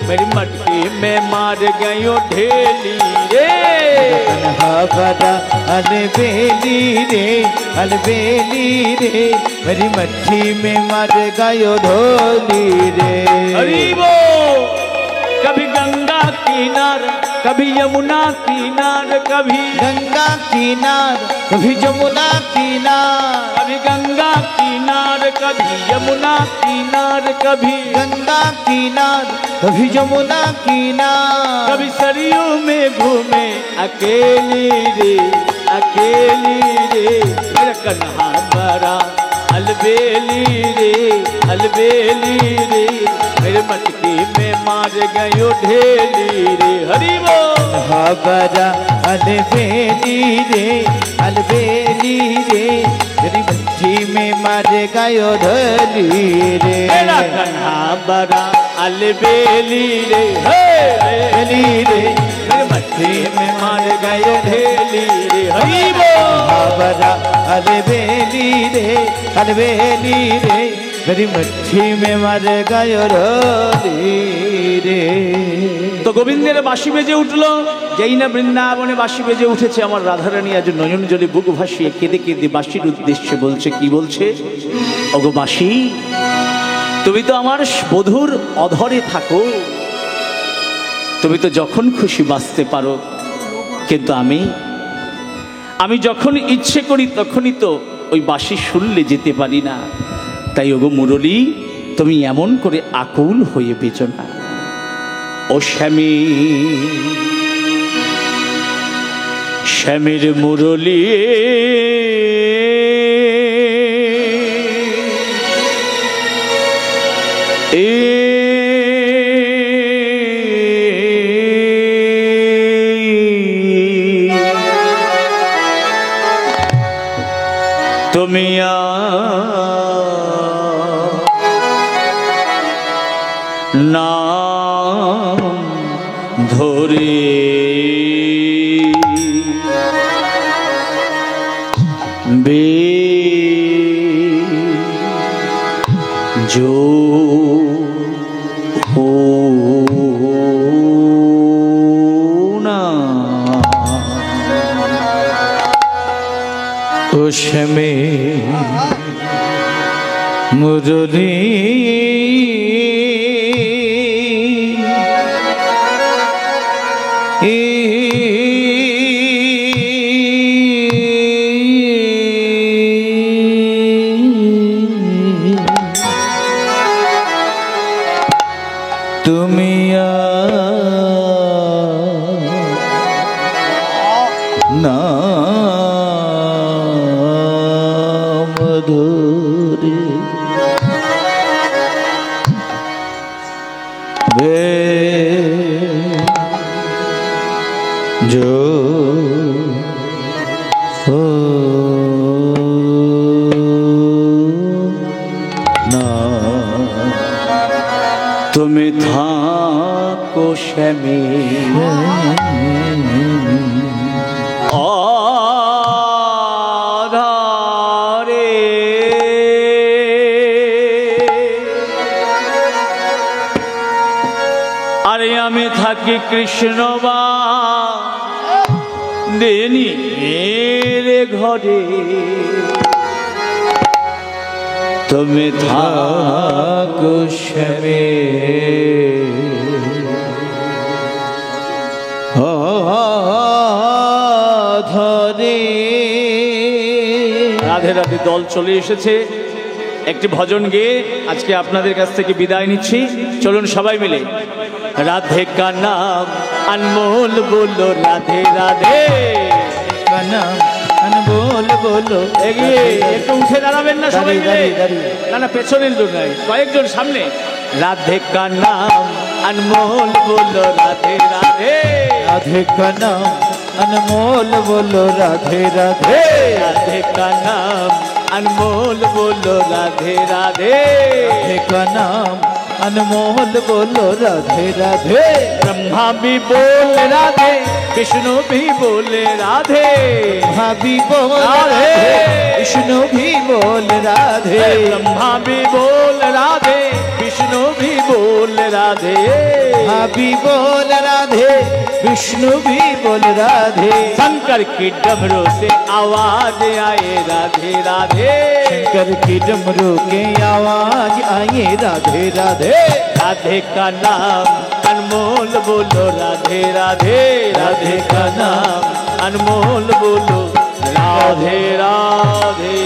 मेरी मटकी में मार गयो ढेली रे। कन्हा बरा अलबेली रे, अलबेली रे, मेरी मट्ठी में मर गयो ढोली रे। हरि वो कभी गंगा किनार, कभी यमुना किनार, कभी गंगा किनार, कभी यमुना किनार, कभी गंगा किनार, कभी यमुना किनार, कभी गंगा किनार, कभी यमुना किनार, कभी सरयू में घूमे अकेली रे, अकेली रे, मेरा कन्हा बरा अलबेली रे, अलबेली रे, मेरे मटकी में मार गयो ढेली रे। हरि वो कन्हा बरा अलबेली रे, अलबेली रे, मेरी मट्ठी में मर गयो ढोली रे। मेरा कन्हा बरा अलबेली रे, अलबेली रे, मेरे मटकी में मार गयो ढेली रे। हरि वो बरा अलबेली रे, अलबेली रे, मेरी मट्ठी में मर गयो ढोली रे। তো গোবিন্দের বাঁশি বেজে উঠলো, যেই না বৃন্দাবনে বাঁশি বেজে উঠেছে, আমার রাধারানী আজ নয়ন জলে বুক ভাসিয়ে কেঁদে কেঁদে বাঁশির উদ্দেশ্যে বলছে, কি বলছে? ওগো বাঁশি, তুমি তো আমার বধূর অধরে থাকো, তুমি তো যখন খুশি বাঁচতে পারো, কিন্তু আমি যখন ইচ্ছে করি তখনই তো ওই বাঁশি শুনলে যেতে পারি না। তাই ওগো মুরলী, তুমি এমন করে আকুল হয়ে বেচো না। ও শ্যামী, শ্যামের মুরলী, এ নাম ধরে जो होना उसमें मुरली नाम धरे जो ना तुम थाको शमे আমি থাকি কৃষ্ণ দেনি রে ঘরে তুমি থাকো শ্যামে ধরে। রাধে রাধে দল চলে এসেছে, একটি ভজন গেয়ে আজকে আপনাদের কাছ থেকে বিদায় নিচ্ছি। চলুন সবাই মিলে राधे का नाम अनमोल बोलो, राधे राधे का नाम अनमोल बोलो। এগিয়ে একটু উঠে দাঁড়াবেন না সবাই মিলে? না না, পেছনের লোক নাই, কয়েকজন সামনে। राधे का नाम अनमोल बोलो, राधे राधे राधे का नाम अनमोल बोलो, राधे राधे राधे का नाम अनमोल बोलो, राधे राधे राधे का नाम अनमोल बोलो, राधे राधे। ब्रह्मा भी बोल राधे, विष्णु भी बोले राधे, ब्रह्मा भी बोल राधे, विष्णु भी बोल राधे। ब्रह्मा भी बोल राधे, विष्णु भी बोल राधे, ब्रह्मा भी बोल राधे, विष्णु भी बोल राधे। शंकर की डमरू से आवाज आए राधे राधे, शंकर की डमरू के आवाज आए राधे राधे। राधे का नाम अनमोल बोलो, राधे राधे राधे का नाम अनमोल बोलो, राधे राधे।